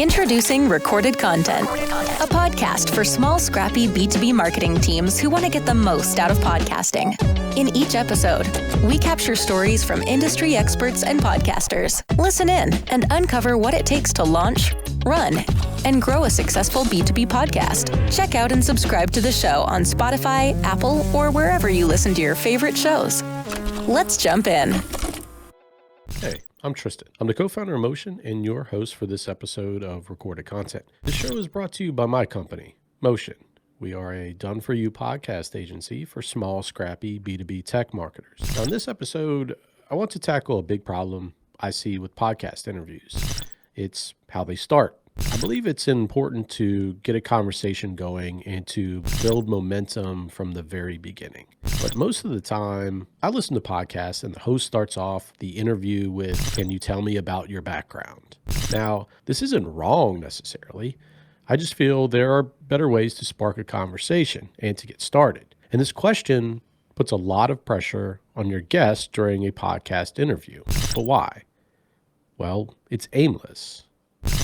Introducing Recorded Content, a podcast for small, scrappy B2B marketing teams who want to get the most out of podcasting. In each episode, we capture stories from industry experts and podcasters. Listen in and uncover what it takes to launch, run, and grow a successful B2B podcast. Check out and subscribe to the show on Spotify, Apple, or wherever you listen to your favorite shows. Let's jump in. Hey, I'm Tristan. I'm the co-founder of Motion and your host for this episode of Recorded Content. This show is brought to you by my company, Motion. We are a done-for-you podcast agency for small, scrappy B2B tech marketers. Now, in this episode, I want to tackle a big problem I see with podcast interviews. It's how they start. I believe it's important to get a conversation going and to build momentum from the very beginning. But most of the time, I listen to podcasts and the host starts off the interview with, "Can you tell me about your background?" Now, this isn't wrong necessarily. I just feel there are better ways to spark a conversation and to get started. And this question puts a lot of pressure on your guest during a podcast interview. But why? Well, it's aimless.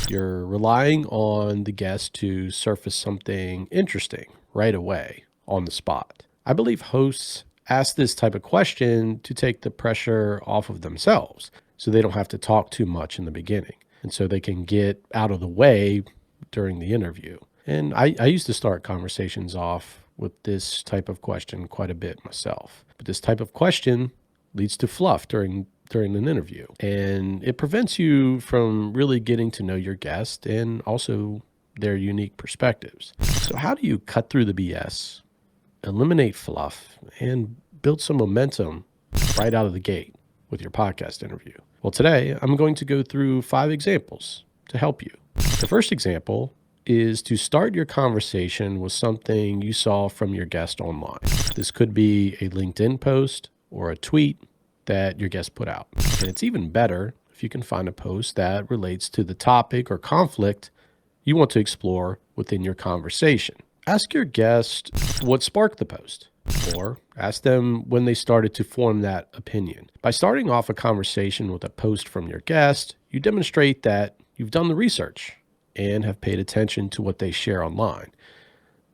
You're relying on the guest to surface something interesting right away on the spot. I believe hosts ask this type of question to take the pressure off of themselves so they don't have to talk too much in the beginning and so they can get out of the way during the interview. And I used to start conversations off with this type of question quite a bit myself. But this type of question leads to fluff during an interview. And it prevents you from really getting to know your guest and also their unique perspectives. So how do you cut through the BS, eliminate fluff, and build some momentum right out of the gate with your podcast interview? Well, today I'm going to go through 5 examples to help you. The first example is to start your conversation with something you saw from your guest online. This could be a LinkedIn post or a tweet that your guest put out. And it's even better if you can find a post that relates to the topic or conflict you want to explore within your conversation. Ask your guest what sparked the post, or ask them when they started to form that opinion. By starting off a conversation with a post from your guest, you demonstrate that you've done the research and have paid attention to what they share online.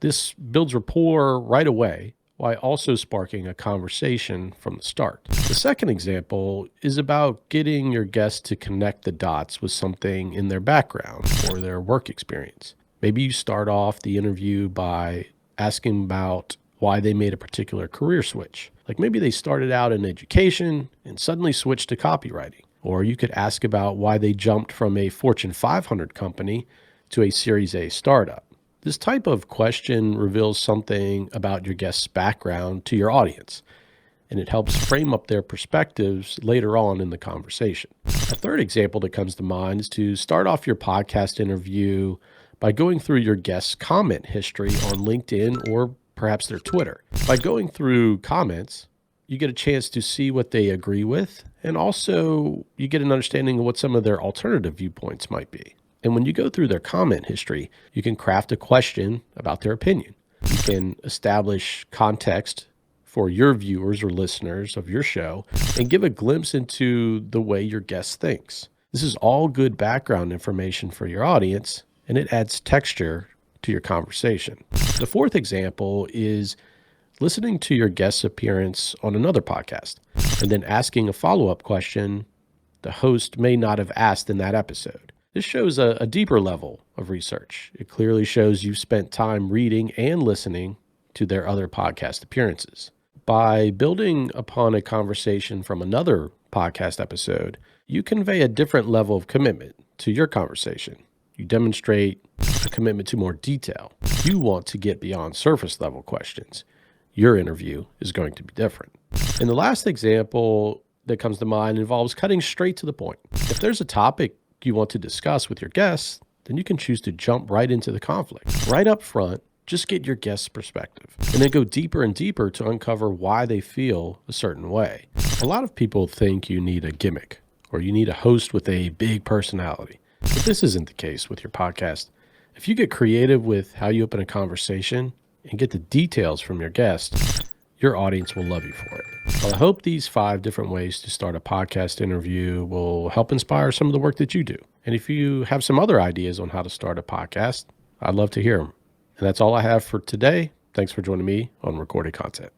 This builds rapport right away, while also sparking a conversation from the start. The second example is about getting your guest to connect the dots with something in their background or their work experience. Maybe you start off the interview by asking about why they made a particular career switch. Like maybe they started out in education and suddenly switched to copywriting. Or you could ask about why they jumped from a Fortune 500 company to a Series A startup. This type of question reveals something about your guest's background to your audience, and it helps frame up their perspectives later on in the conversation. A third example that comes to mind is to start off your podcast interview by going through your guest's comment history on LinkedIn or perhaps their Twitter. By going through comments, you get a chance to see what they agree with, and also you get an understanding of what some of their alternative viewpoints might be. And when you go through their comment history, you can craft a question about their opinion. You can establish context for your viewers or listeners of your show and give a glimpse into the way your guest thinks. This is all good background information for your audience, and it adds texture to your conversation. The fourth example is listening to your guest's appearance on another podcast and then asking a follow-up question the host may not have asked in that episode. This shows a deeper level of research. It clearly shows you've spent time reading and listening to their other podcast appearances. By building upon a conversation from another podcast episode, you convey a different level of commitment to your conversation. You demonstrate a commitment to more detail. You want to get beyond surface level questions. Your interview is going to be different. And the last example that comes to mind involves cutting straight to the point. If there's a topic you want to discuss with your guests, then you can choose to jump right into the conflict. Right up front, just get your guest's perspective and then go deeper and deeper to uncover why they feel a certain way. A lot of people think you need a gimmick or you need a host with a big personality, but this isn't the case with your podcast. If you get creative with how you open a conversation and get the details from your guest, Your audience will love you for it. Well, I hope these 5 different ways to start a podcast interview will help inspire some of the work that you do. And if you have some other ideas on how to start a podcast, I'd love to hear them. And that's all I have for today. Thanks for joining me on Recorded Content.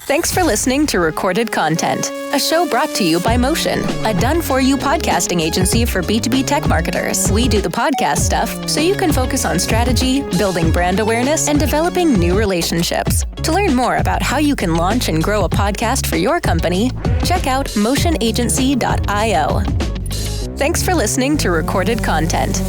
Thanks for listening to Recorded Content, a show brought to you by Motion, a done-for-you podcasting agency for B2B tech marketers. We do the podcast stuff so you can focus on strategy, building brand awareness, and developing new relationships. To learn more about how you can launch and grow a podcast for your company, check out motionagency.io. Thanks for listening to Recorded Content.